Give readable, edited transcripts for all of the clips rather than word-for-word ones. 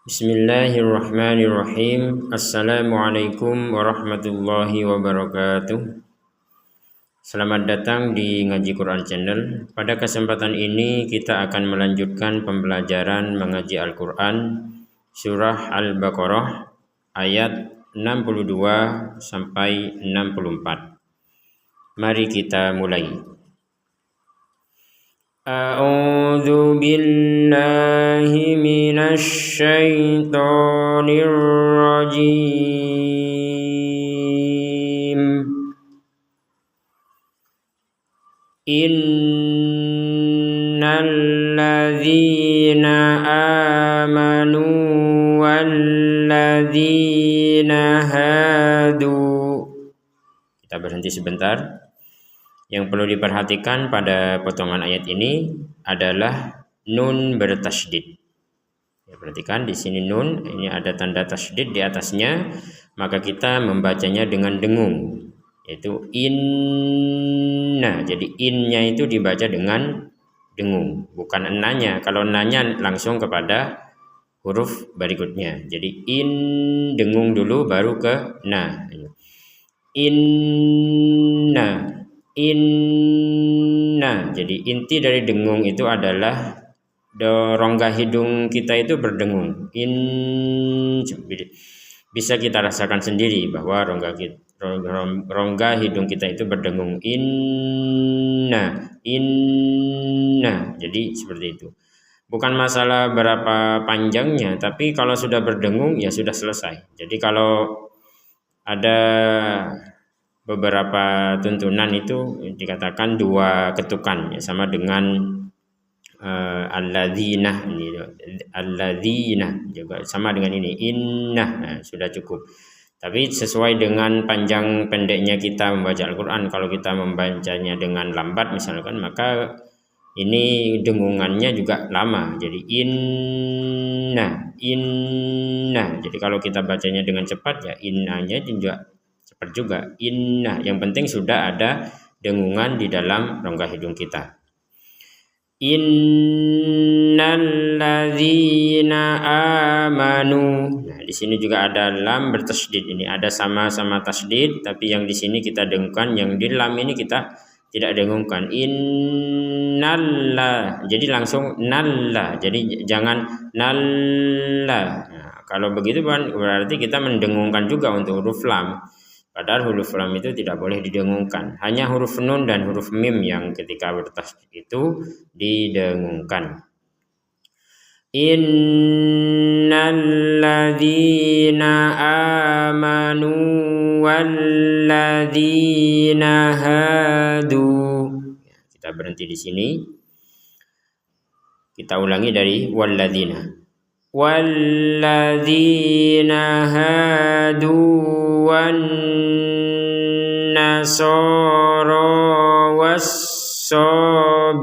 Bismillahirrahmanirrahim. Assalamualaikum warahmatullahi wabarakatuh. Selamat datang di Ngaji Quran Channel. Pada kesempatan ini kita akan melanjutkan pembelajaran mengaji Al-Quran Surah Al-Baqarah ayat 62 sampai 64. Mari kita mulai. A'udzu billahi minasy syaithanir rajim. Innal ladzina amanu wal ladzina hadu. Kita berhenti sebentar. Yang perlu diperhatikan pada potongan ayat ini adalah nun bertasydid. Ya, perhatikan di sini nun, ini ada tanda tasydid di atasnya, maka kita membacanya dengan dengung, yaitu inna. Jadi innya itu dibaca dengan dengung, bukan enanya. Kalau enanya langsung kepada huruf berikutnya. Jadi in dengung dulu baru ke na. Inna. Inna. Jadi inti dari dengung itu adalah rongga hidung kita itu berdengung. Bisa kita rasakan sendiri bahwa rongga hidung kita itu berdengung. Inna. Jadi seperti itu. Bukan masalah berapa panjangnya, tapi kalau sudah berdengung ya sudah selesai. Jadi kalau ada beberapa tuntunan itu dikatakan dua ketukan, ya, sama dengan alladzina, alladzina juga sama dengan ini inna, sudah cukup. Tapi sesuai dengan panjang pendeknya kita membaca Al-Quran, kalau kita membacanya dengan lambat misalkan, maka ini dengungannya juga lama. Jadi inna. Jadi kalau kita bacanya dengan cepat ya innanya juga cepat juga. Inna. Yang penting sudah ada dengungan di dalam rongga hidung kita. Innal ladzina amanu. Nah, di sini juga ada lam bertasydid. Ini ada sama-sama tasydid, tapi yang di sini kita dengungkan, yang di lam ini kita tidak dengungkan. Innallah. Jadi langsung nalla. Jadi jangan nalla. Nah, kalau begitu berarti kita mendengungkan juga untuk huruf lam. Padahal huruf lam itu tidak boleh didengungkan. Hanya huruf nun dan huruf mim yang ketika bertasydid itu didengungkan. Innal ladzina amanu wal ladzina hadu. Kita berhenti di sini. Kita ulangi dari wal ladzina. Walladzina hadu wan nasara wassabiin.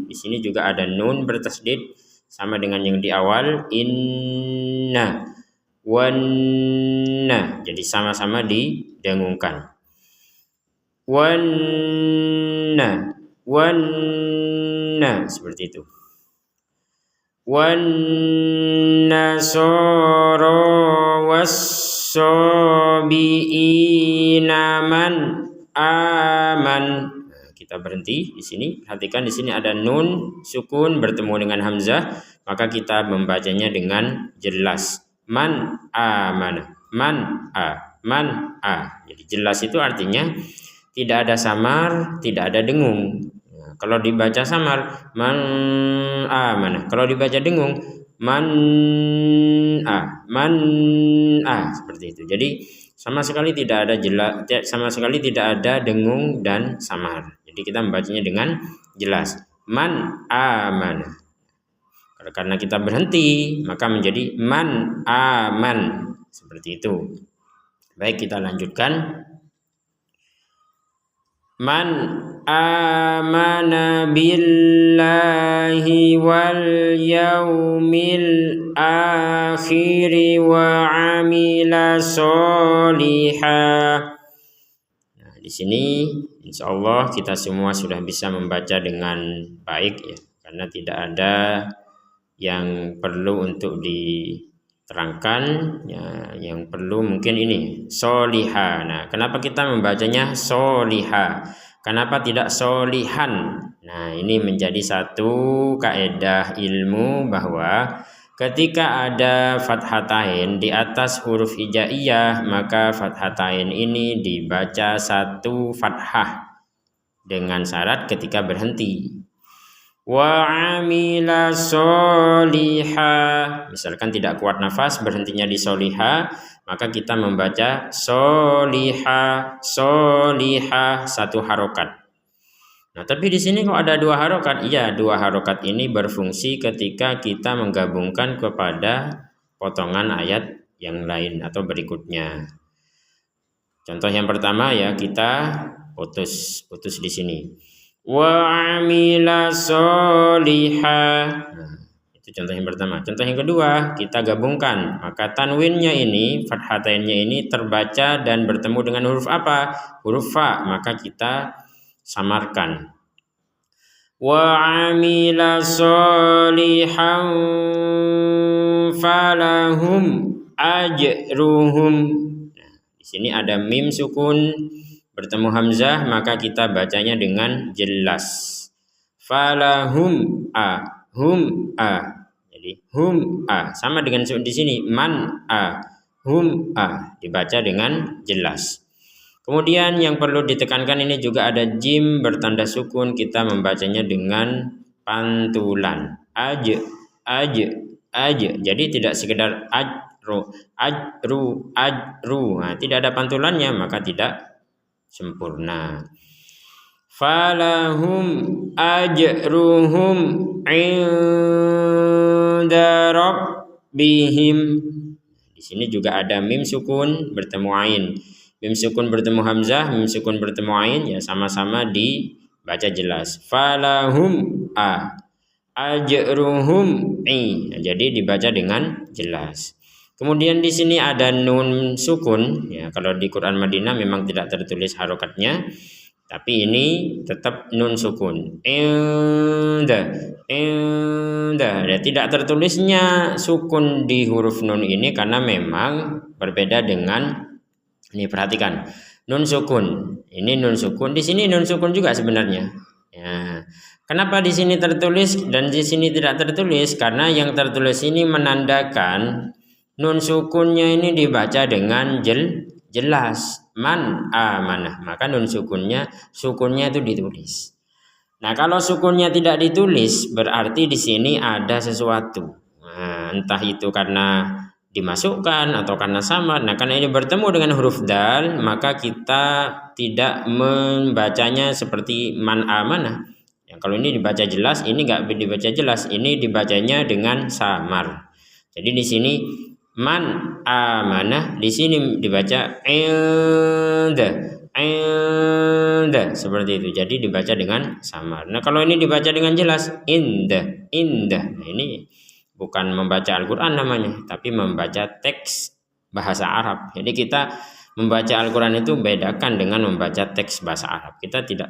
Di sini juga ada nun bertasydid sama dengan yang di awal inna wanna. Jadi sama-sama didengungkan. Wanna seperti itu. Wan nasara wassabiina man aman. Nah, kita berhenti di sini. Perhatikan di sini ada nun sukun bertemu dengan hamzah, maka kita membacanya dengan jelas. Man amana. Man a. Jadi jelas itu artinya tidak ada samar, tidak ada dengung. Kalau dibaca samar man amana, kalau dibaca dengung man a seperti itu. Jadi sama sekali tidak ada jelas, sama sekali tidak ada dengung dan samar. Jadi kita membacanya dengan jelas man amana. Karena kita berhenti maka menjadi man aman, seperti itu. Baik, kita lanjutkan. Man amana billahi wal yaumil akhir wa amila sholihah. Nah, di sini insyaallah kita semua sudah bisa membaca dengan baik ya, karena tidak ada yang perlu untuk diterangkan ya, yang perlu mungkin ini soliha. Nah, kenapa kita membacanya soliha? Kenapa tidak solihan? Nah, ini menjadi satu kaidah ilmu bahwa ketika ada fathatain di atas huruf hijaiyah, maka fathatain ini dibaca satu fathah dengan syarat ketika berhenti. Wa amila soliha, misalkan tidak kuat nafas berhentinya di soliha, maka kita membaca soliha, soliha satu harokat. Nah, tapi di sini kok ada dua harokat? Iya, dua harokat ini berfungsi ketika kita menggabungkan kepada potongan ayat yang lain atau berikutnya. Contoh yang pertama ya, kita putus di sini. Wa amila soliha. Nah, itu contoh yang pertama. Contoh yang kedua, kita gabungkan. Maka tanwinnya ini, fathatainnya ini terbaca dan bertemu dengan huruf apa? Huruf fa. Maka kita samarkan. Wa amila solihan falahum ajruhum. Nah, di sini ada mim sukun bertemu hamzah, maka kita bacanya dengan jelas. Falahum a, hum a. Jadi hum a sama dengan di sini man a, hum a dibaca dengan jelas. Kemudian yang perlu ditekankan ini juga ada jim bertanda sukun, kita membacanya dengan pantulan. Aj, aj, aj. Jadi tidak sekedar ajru, ajru, ajru. Nah, tidak ada pantulannya maka tidak sempurna. Falahum ajruhum inda rabbihim. Di sini juga ada mim sukun bertemu ain. Mim sukun bertemu hamzah, mim sukun bertemu ain ya sama-sama dibaca jelas. Falahum a ajruhum i. Nah, jadi dibaca dengan jelas. Kemudian di sini ada nun sukun ya, kalau di Quran Madinah memang tidak tertulis harokatnya, tapi ini tetap nun sukun. Inda. Ya, tidak tertulisnya sukun di huruf nun ini karena memang berbeda dengan ini, perhatikan. Nun sukun. Ini nun sukun, di sini nun sukun juga sebenarnya. Ya. Kenapa di sini tertulis dan di sini tidak tertulis? Karena yang tertulis ini menandakan nun sukunnya ini dibaca dengan jelas. Man amanah. Maka nun sukunnya itu ditulis. Nah, kalau sukunnya tidak ditulis berarti di sini ada sesuatu. Nah, entah itu karena dimasukkan atau karena samar. Nah, karena ini bertemu dengan huruf dal, maka kita tidak membacanya seperti man amanah. Ya, kalau ini dibaca jelas, ini nggak dibaca jelas. Ini dibacanya dengan samar. Jadi di sini man amanah, di sini dibaca inda seperti itu. Jadi dibaca dengan samar. Nah, kalau ini dibaca dengan jelas indah. Nah, ini bukan membaca Al-Qur'an namanya, tapi membaca teks bahasa Arab. Jadi kita membaca Al-Qur'an itu bedakan dengan membaca teks bahasa Arab. Kita tidak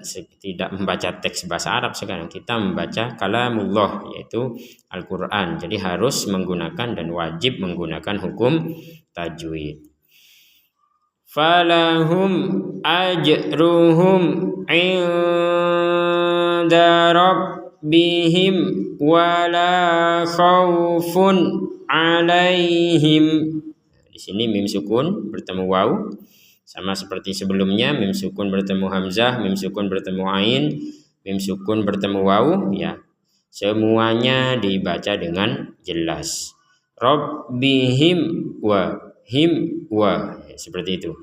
membaca teks bahasa Arab sekarang. Kita membaca kalamullah, yaitu Al-Qur'an. Jadi harus menggunakan dan wajib menggunakan hukum tajwid. Falahum ajruhum inda rabbihim wala khaufun alaihim. Di sini mim sukun bertemu waw sama seperti sebelumnya, mim sukun bertemu hamzah, mim sukun bertemu ain, mim sukun bertemu waw ya. Semuanya dibaca dengan jelas. Rabbihim wa him wa, seperti itu.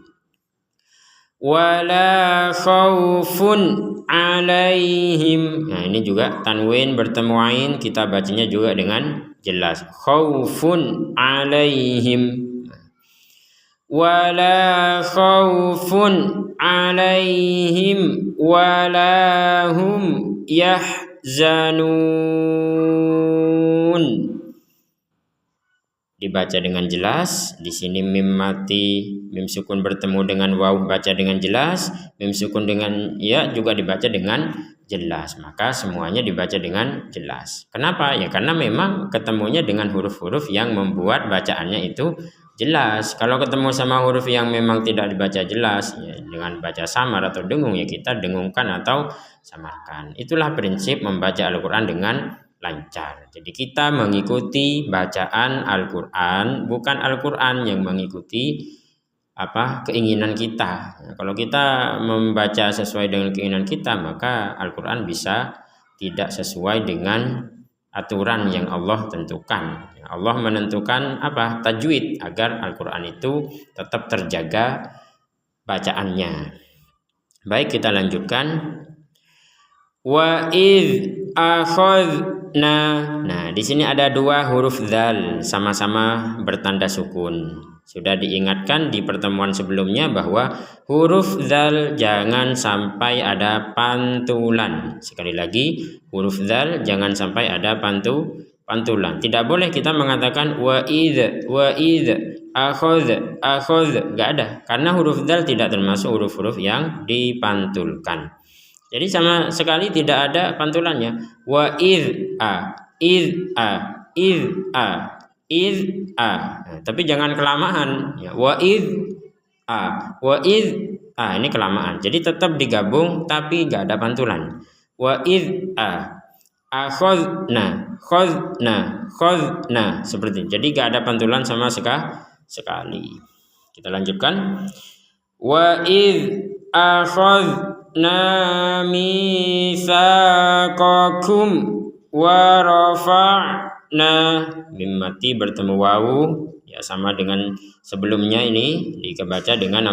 Wala khaufun alaihim. Nah, ini juga tanwin bertemu ain, kita bacanya juga dengan jelas. Khaufun alaihim. Wala khaufun alaihim wala hum yahzanun. Dibaca dengan jelas. Di sini mim mati, mim sukun bertemu dengan waw baca dengan jelas, mim sukun dengan ya juga dibaca dengan jelas, maka semuanya dibaca dengan jelas. Kenapa? Ya karena memang ketemunya dengan huruf-huruf yang membuat bacaannya itu jelas. Kalau ketemu sama huruf yang memang tidak dibaca jelas, ya dengan baca samar atau dengung, ya kita dengungkan atau samarkan. Itulah prinsip membaca Al-Quran dengan lancar. Jadi kita mengikuti bacaan Al-Quran, bukan Al-Quran yang mengikuti keinginan kita. Kalau kita membaca sesuai dengan keinginan kita, maka Al-Quran bisa tidak sesuai dengan aturan yang Allah tentukan. Allah menentukan tajwid agar Al-Quran itu tetap terjaga bacaannya. Baik, kita lanjutkan. Wa idh akhadna. Nah, di sini ada dua huruf dzal sama-sama bertanda sukun. Sudah diingatkan di pertemuan sebelumnya bahwa huruf dzal jangan sampai ada pantulan. Sekali lagi, huruf dzal jangan sampai ada pantulan. Tidak boleh kita mengatakan wa idh, akhadh, enggak ada. Karena huruf dzal tidak termasuk huruf-huruf yang dipantulkan. Jadi sama sekali tidak ada pantulannya. Wa idh a. Nah, tapi jangan kelamaan ya. Wa idh ini kelamaan. Jadi tetap digabung tapi enggak ada pantulan. Wa idh akhadna seperti ini. Jadi enggak ada pantulan sama sekali. Kita lanjutkan. Wa idh akhadna mitsaqakum wa rafa'na. Mim mati bertemu wawu, ya sama dengan sebelumnya, ini dibaca dengan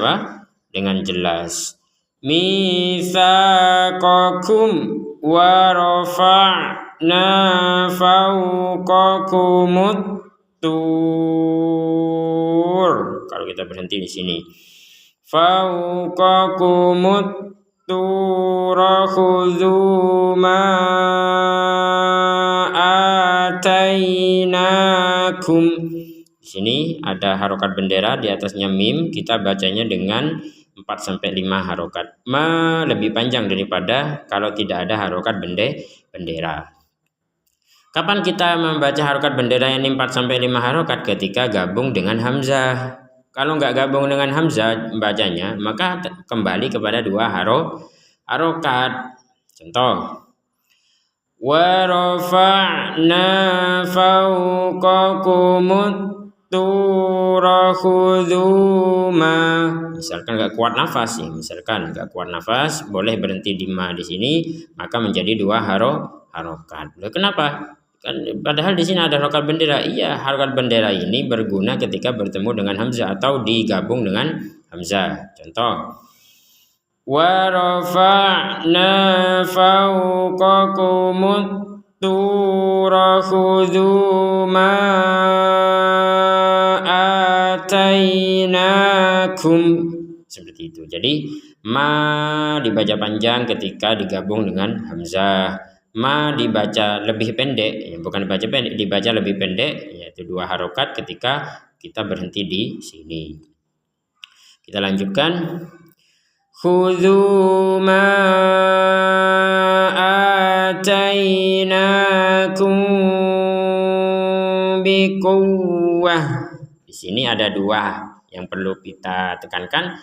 dengan jelas. Mitsaqakum wa rafa'na fawqakumut tur. Kalau kita berhenti di sini, fawqakumut tura khudhu ma atainakum. Di sini ada harokat bendera, di atasnya mim, kita bacanya dengan 4-5 harokat. Ma lebih panjang daripada kalau tidak ada harokat bendera. Kapan kita membaca harokat bendera yang 4-5 harokat? Ketika gabung dengan hamzah. Kalau nggak gabung dengan hamzah bacanya, maka kembali kepada 2 harokat. Contoh, wa rafa'na fawqakumut tura khudhu ma. Misalkan nggak kuat nafas, boleh berhenti di ma di sini, maka menjadi 2 harokat. Kenapa? Kan padahal di sini ada harokat bendera. Iya, harokat bendera ini berguna ketika bertemu dengan hamzah atau digabung dengan hamzah. Contoh, wa rafa'na fawqakumut tura khudhu ma atainakum. Seperti itu. Jadi ma dibaca panjang ketika digabung dengan hamzah. Ma dibaca lebih pendek, bukan dibaca pendek, dibaca lebih pendek, yaitu 2 harokat ketika kita berhenti di sini. Kita lanjutkan. Khudhu ma atainakum biquwwah. Di sini ada 2 yang perlu kita tekankan.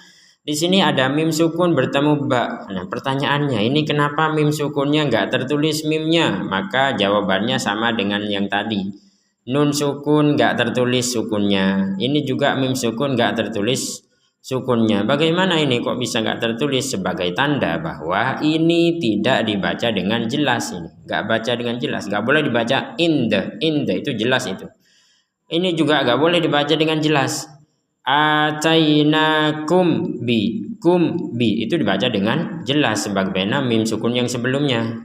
Di sini ada mim sukun bertemu ba. Nah, pertanyaannya, ini kenapa mim sukunnya nggak tertulis mimnya? Maka jawabannya sama dengan yang tadi. Nun sukun nggak tertulis sukunnya. Ini juga mim sukun nggak tertulis sukunnya. Bagaimana ini kok bisa nggak tertulis? Sebagai tanda bahwa ini tidak dibaca dengan jelas. Ini nggak baca dengan jelas. Nggak boleh dibaca inde itu jelas itu. Ini juga nggak boleh dibaca dengan jelas. Atainakum kum bi itu dibaca dengan jelas sebagaimana mim sukun yang sebelumnya.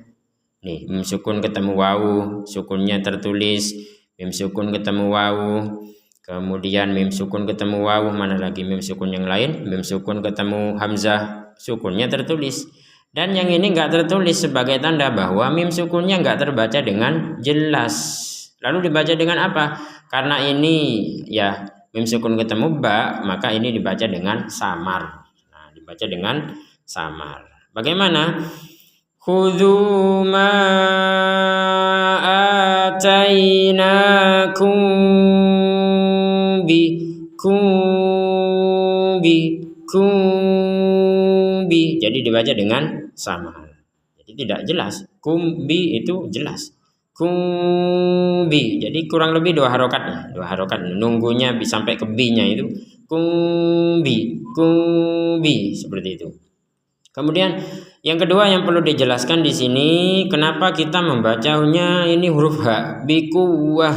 Nih, mim sukun ketemu wawu, sukunnya tertulis. Mim sukun ketemu wawu, kemudian mim sukun ketemu wawu, mana lagi mim sukun yang lain? Mim sukun ketemu hamzah, sukunnya tertulis. Dan yang ini enggak tertulis sebagai tanda bahwa mim sukunnya enggak terbaca dengan jelas. Lalu dibaca dengan apa? Karena ini ya mim sukun ketemu ba, maka ini dibaca dengan samar. Nah, dibaca dengan samar. Bagaimana? khudhu ma atainakum bi kumbi. Jadi dibaca dengan sama. Jadi tidak jelas. Kumbi itu jelas. Kumbi. Jadi kurang lebih 2 harokat. 2 harokat. Nunggunya sampai ke B-nya itu. Kumbi. Seperti itu. Kemudian yang kedua yang perlu dijelaskan di sini, kenapa kita membacanya ini huruf H? Bikuwah.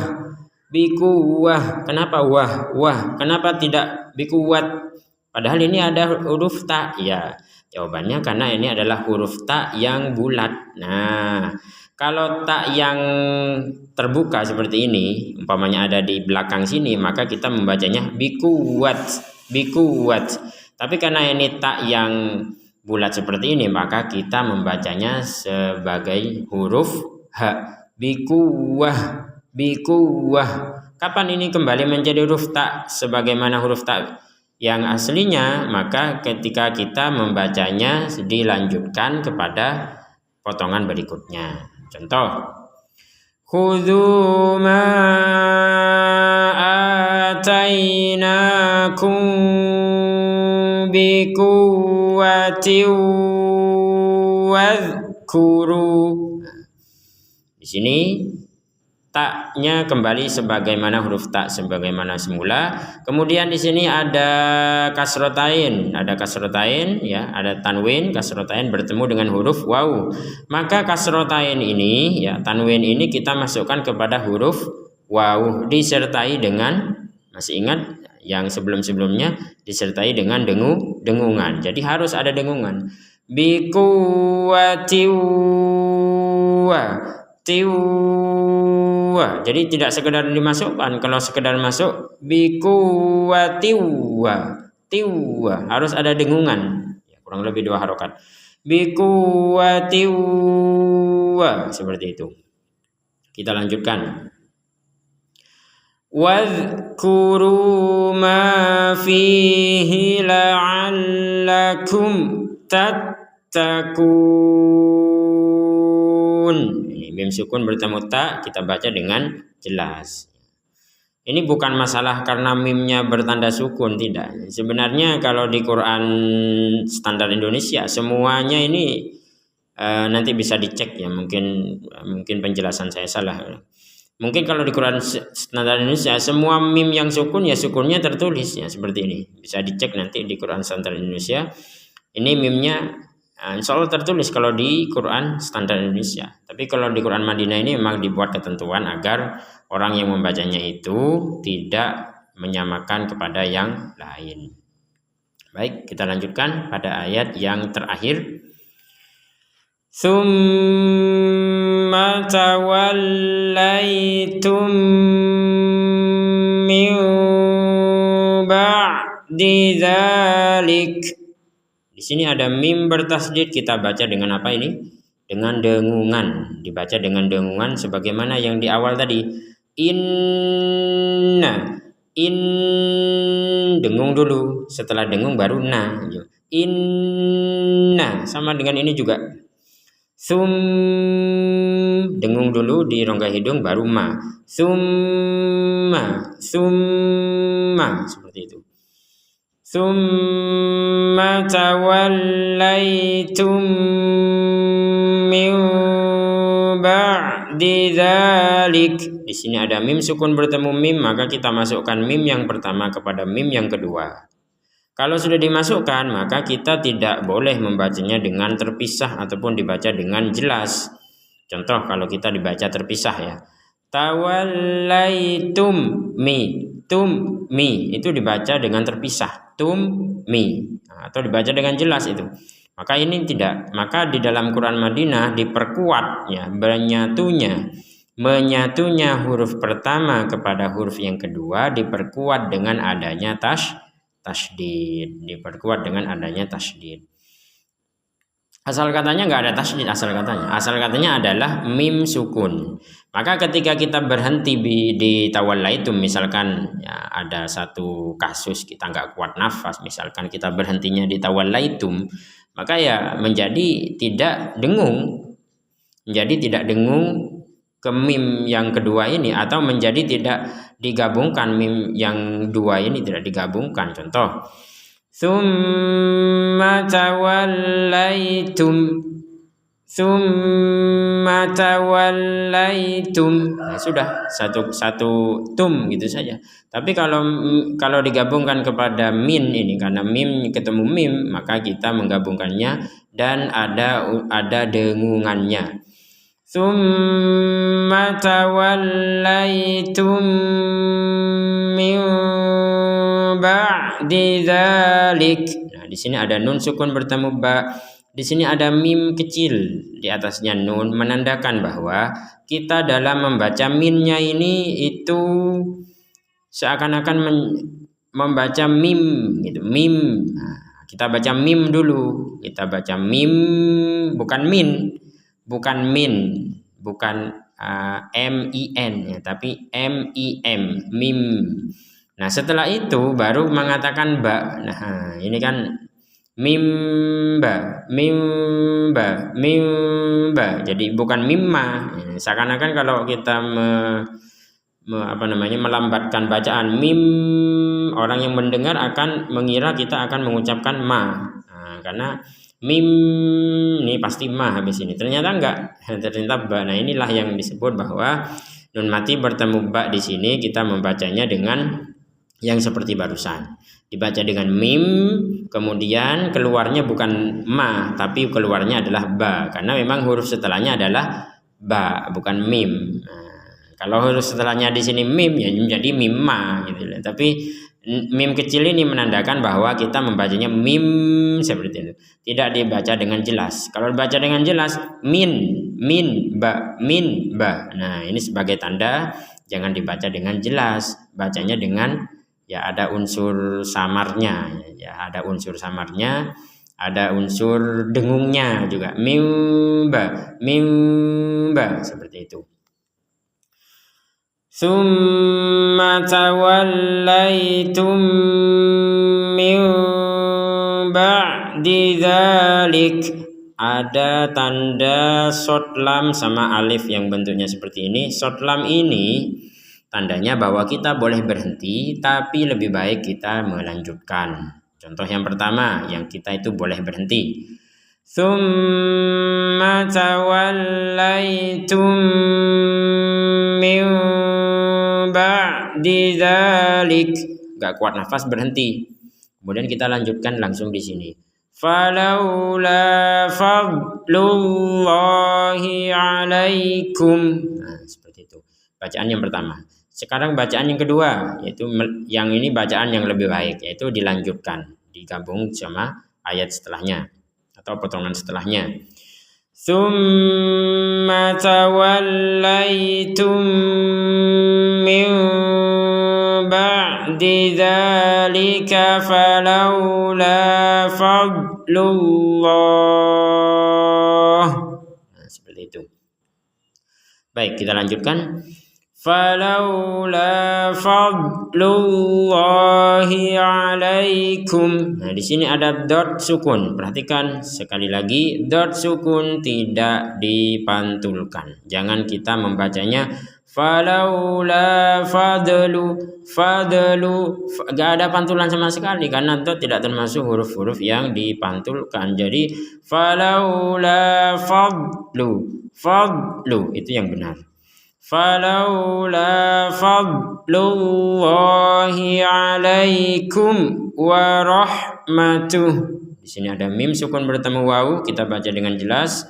Kenapa wah? Kenapa tidak bikuwat? Padahal ini ada huruf ta. Ya, jawabannya karena ini adalah huruf ta yang bulat. Nah, kalau ta yang terbuka seperti ini, umpamanya ada di belakang sini, maka kita membacanya bikuwat. Tapi karena ini ta yang bulat seperti ini, maka kita membacanya sebagai huruf H. Bikuwah. Kapan ini kembali menjadi huruf ta sebagaimana huruf ta yang aslinya? Maka ketika kita membacanya dilanjutkan kepada potongan berikutnya. Contoh, khudhu ma atainakum bikuwatin wadhkuru. Di sini taknya kembali sebagaimana huruf ta sebagaimana semula. Kemudian di sini ada kasrotain, ya, ada tanwin, kasrotain bertemu dengan huruf waw. Maka kasrotain ini, ya, tanwin ini kita masukkan kepada huruf waw disertai dengan, masih ingat yang sebelum-sebelumnya, disertai dengan dengungan. Jadi harus ada dengungan. Tiwa. Jadi tidak sekedar dimasukkan. Kalau sekedar masuk bikuwatiwa, harus ada dengungan. Ya, kurang lebih 2 harokat. Bikuwatiwa, seperti itu. Kita lanjutkan. Wadhkuru ma fihi la'allakum tattaqun. Mim sukun bertemu ta kita baca dengan jelas. Ini bukan masalah karena mimnya bertanda sukun, tidak. Sebenarnya kalau di Quran standar Indonesia semuanya ini nanti bisa dicek ya, mungkin penjelasan saya salah. Mungkin kalau di Quran standar Indonesia semua mim yang sukun ya sukunnya tertulis ya seperti ini. Bisa dicek nanti di Quran standar Indonesia. Ini mimnya insya Allah tertulis kalau di Quran standar Indonesia. Tapi kalau di Quran Madinah ini memang dibuat ketentuan agar orang yang membacanya itu tidak menyamakan kepada yang lain. Baik, kita lanjutkan pada ayat yang terakhir. Tsumma tawallaitum min ba'di dzalik. Di sini ada mim bertasdid, kita baca dengan apa ini? Dengan dengungan, dibaca dengan dengungan sebagaimana yang di awal tadi. Inna, dengung dulu, setelah dengung baru na. Inna, sama dengan ini juga. Dengung dulu di rongga hidung baru ma. Summa, seperti itu. Tsumma tawallaitum min ba'di dzalik. Di sini ada mim sukun bertemu mim, maka kita masukkan mim yang pertama kepada mim yang kedua. Kalau sudah dimasukkan, maka kita tidak boleh membacanya dengan terpisah ataupun dibaca dengan jelas. Contoh kalau kita dibaca terpisah ya. Tawallaitum mi itu dibaca dengan terpisah. Mi atau dibaca dengan jelas itu. Maka ini tidak. Maka di dalam Quran Madinah diperkuat ya menyatunya huruf pertama kepada huruf yang kedua diperkuat dengan adanya tasydid. Asal katanya nggak ada tasydid, asal katanya adalah mim sukun. Maka ketika kita berhenti di tawallaitum, misalkan ya, ada satu kasus kita nggak kuat nafas, misalkan kita berhentinya di tawallaitum, maka ya menjadi tidak dengung menjadi tidak dengung ke mim yang kedua ini, atau menjadi tidak digabungkan mim yang dua ini tidak digabungkan. Contoh, summa tawallaitum. Nah, sudah satu tum gitu saja. Tapi kalau digabungkan kepada min ini, karena mim ketemu mim, maka kita menggabungkannya dan ada dengungannya. Summa tawallaitum min ba'di dzalik. Nah, di sini ada nun sukun bertemu ba. Di sini ada mim kecil di atasnya nun, menandakan bahwa kita dalam membaca minnya ini itu seakan-akan membaca mim gitu, mim. Nah, kita baca mim dulu. Kita baca mim, bukan min, bukan min ya, tapi mim, mim. Nah, setelah itu baru mengatakan ba. Nah, ini kan mimba. Jadi bukan mimma. Seakan-akan kalau kita melambatkan bacaan mim, orang yang mendengar akan mengira kita akan mengucapkan ma. Nah, karena mim ini pasti ma habis ini. Ternyata enggak. Ternyata ba. Nah, inilah yang disebut bahwa nun mati bertemu ba di sini kita membacanya dengan yang seperti barusan. Dibaca dengan mim, kemudian keluarnya bukan ma, tapi keluarnya adalah ba, karena memang huruf setelahnya adalah ba, bukan mim. Nah, kalau huruf setelahnya di sini mim, ya menjadi mimma gitu. Tapi mim kecil ini menandakan bahwa kita membacanya mim seperti itu, tidak dibaca dengan jelas. Kalau dibaca dengan jelas min ba. Nah, ini sebagai tanda jangan dibaca dengan jelas, bacanya dengan ya ada unsur samarnya, ada unsur dengungnya juga, mimba seperti itu. Summa tawallaitum min ba'di dzalik. Ada tanda short lam sama alif yang bentuknya seperti ini. Short lam ini tandanya bahwa kita boleh berhenti, tapi lebih baik kita melanjutkan. Contoh yang pertama, yang kita itu boleh berhenti. Tsumma tawallaitum min ba'di dzalik. Gak kuat nafas, berhenti. Kemudian kita lanjutkan langsung di sini. Falaula fadlullahi alaikum. Nah, seperti itu. Bacaan yang pertama. Sekarang bacaan yang kedua, yaitu yang ini bacaan yang lebih baik, yaitu dilanjutkan, digabung sama ayat setelahnya atau potongan setelahnya. Tsumma tawallaitum min ba'di dzalika falaula fadlullah. Nah, seperti itu. Baik, kita lanjutkan. Falaula fadlullahi alaikum. Nah, di sini ada dot sukun. Perhatikan sekali lagi, dot sukun tidak dipantulkan. Jangan kita membacanya falaula fadlu. Gak ada pantulan sama sekali karena dot tidak termasuk huruf-huruf yang dipantulkan. Jadi falaula fadlu itu yang benar. Falaula fadlullahi alaikum wa rahmatuh. Di sini ada mim sukun bertemu wawu, kita baca dengan jelas.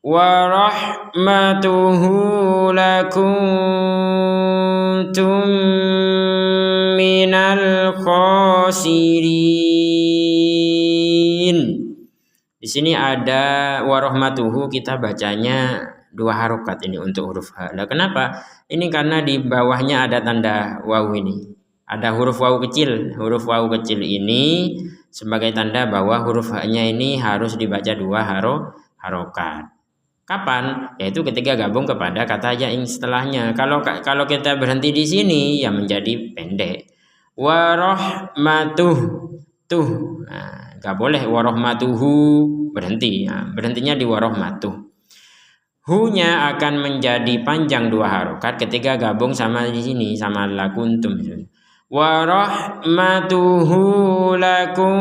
Wa rahmatuhu lakuntum minal khasirin. Di sini ada wa rahmatuhu, kita bacanya 2 harokat ini untuk huruf H. Nah, kenapa? Ini karena di bawahnya ada tanda wawu ini. Ada huruf wawu kecil. Huruf wawu kecil ini sebagai tanda bahwa huruf H-nya ini harus dibaca 2 harokat. Kapan? Yaitu ketika gabung kepada kata yang setelahnya. Kalau kita berhenti di sini, ya menjadi pendek. Warahmatuh. Nah, gak boleh warahmatuhu berhenti. Nah, berhentinya di warahmatuh. Hu-nya akan menjadi panjang 2 harokat ketika gabung sama di sini sama lakuntum. Wa rahmatuhu lakuntum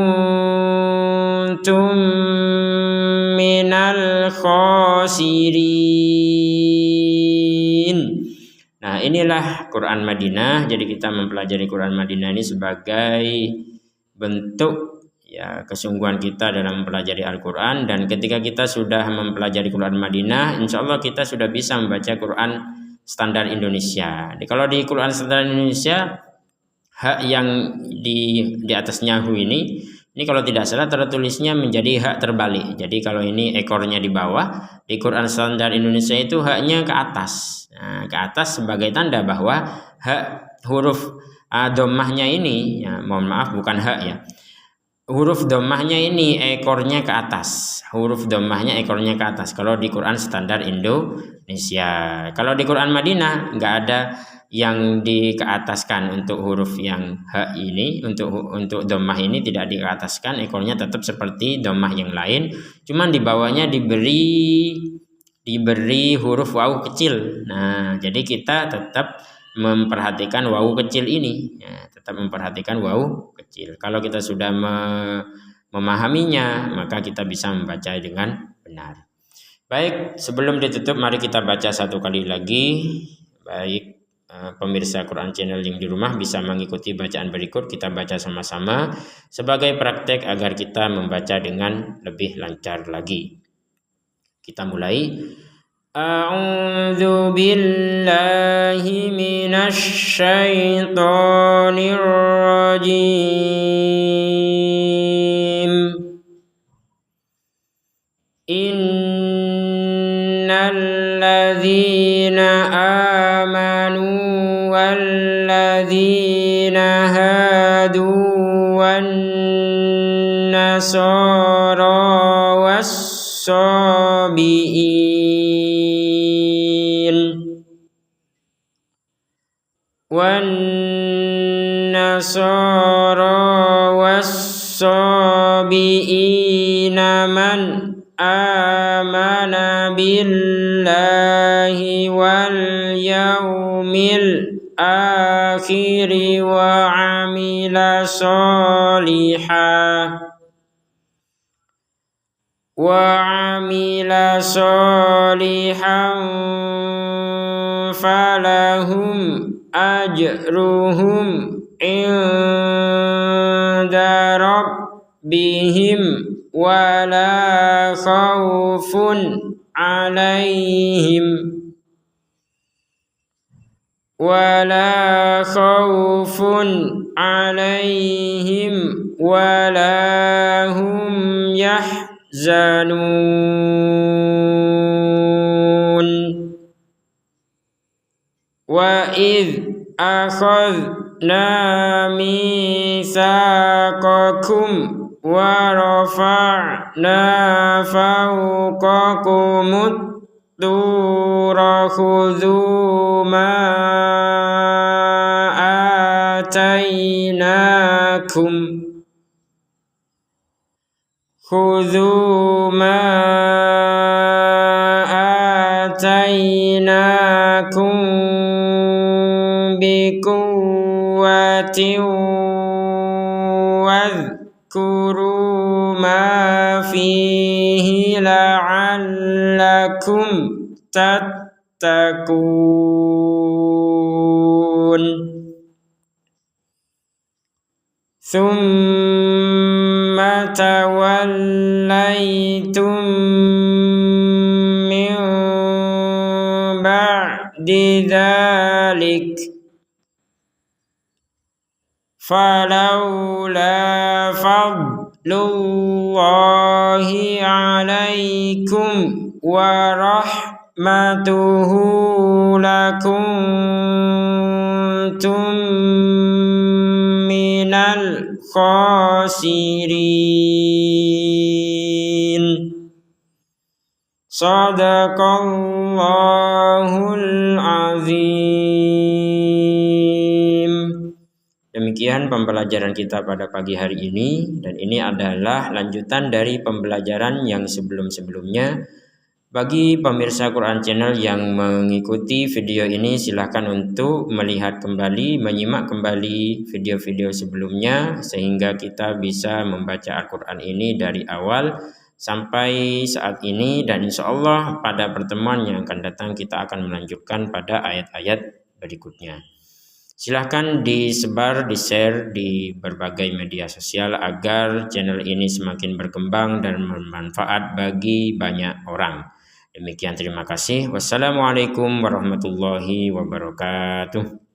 minal khasirin. Nah, inilah Quran Madinah. Jadi kita mempelajari Quran Madinah ini sebagai bentuk ya kesungguhan kita dalam mempelajari Al-Quran, dan ketika kita sudah mempelajari Quran Madinah, insya Allah kita sudah bisa membaca Quran standar Indonesia. Kalau di Quran standar Indonesia, hak yang di atasnya hu ini kalau tidak salah tertulisnya menjadi hak terbalik. Jadi kalau ini ekornya di bawah, di Quran standar Indonesia itu haknya ke atas. Nah, ke atas sebagai tanda bahwa hak huruf dhammahnya ini, ya, mohon maaf bukan hak ya. Huruf dhammahnya ini ekornya ke atas. Huruf dhammahnya ekornya ke atas. Kalau di Quran standar Indonesia. Kalau di Quran Madinah nggak ada yang dikeataskan untuk huruf yang ha ini. Untuk dhammah ini tidak dikeataskan. Ekornya tetap seperti dhammah yang lain. Cuman di bawahnya diberi huruf wawu kecil. Nah, jadi kita tetap memperhatikan wawu kecil ini, ya, tetap memperhatikan wawu kecil. Kalau kita sudah memahaminya, maka kita bisa membaca dengan benar. Baik, sebelum ditutup, mari kita baca satu kali lagi. Baik, pemirsa Quran Channel yang di rumah bisa mengikuti bacaan berikut. Kita baca sama-sama sebagai praktek agar kita membaca dengan lebih lancar lagi. Kita mulai. A'udzu billahi minasy syaithanir rajim. Innal ladzina amanu wal ladzina hadu wan nasara was-sabiin wan nasara was-sabiina man amana billahi wal yaumil akhir wa amila salihan falahum ajruhum inda rabbihim wala khawfun alaihim wala hum yahzanun. Wa idh akhadna mitsaqakum wa rafa'na fawqakumut tura khudhu ma atainakum biquwwatin wadhkuru ma fihi la'allakum tattaqun. Thumma tawallaytum min ba'di dhalik falawla fadlullahi alaikum wa rahmatuhu lakuntum minal khasirin. Sadaqallahul azim. Demikian pembelajaran kita pada pagi hari ini, dan ini adalah lanjutan dari pembelajaran yang sebelum-sebelumnya, Bagi pemirsa Quran Channel yang mengikuti video ini, silahkan untuk melihat kembali, menyimak kembali video-video sebelumnya sehingga kita bisa membaca Al-Quran ini dari awal sampai saat ini, dan insya Allah pada pertemuan yang akan datang kita akan melanjutkan pada ayat-ayat berikutnya. Silahkan disebar, di-share di berbagai media sosial agar channel ini semakin berkembang dan bermanfaat bagi banyak orang. Demikian, terima kasih. Wassalamualaikum warahmatullahi wabarakatuh.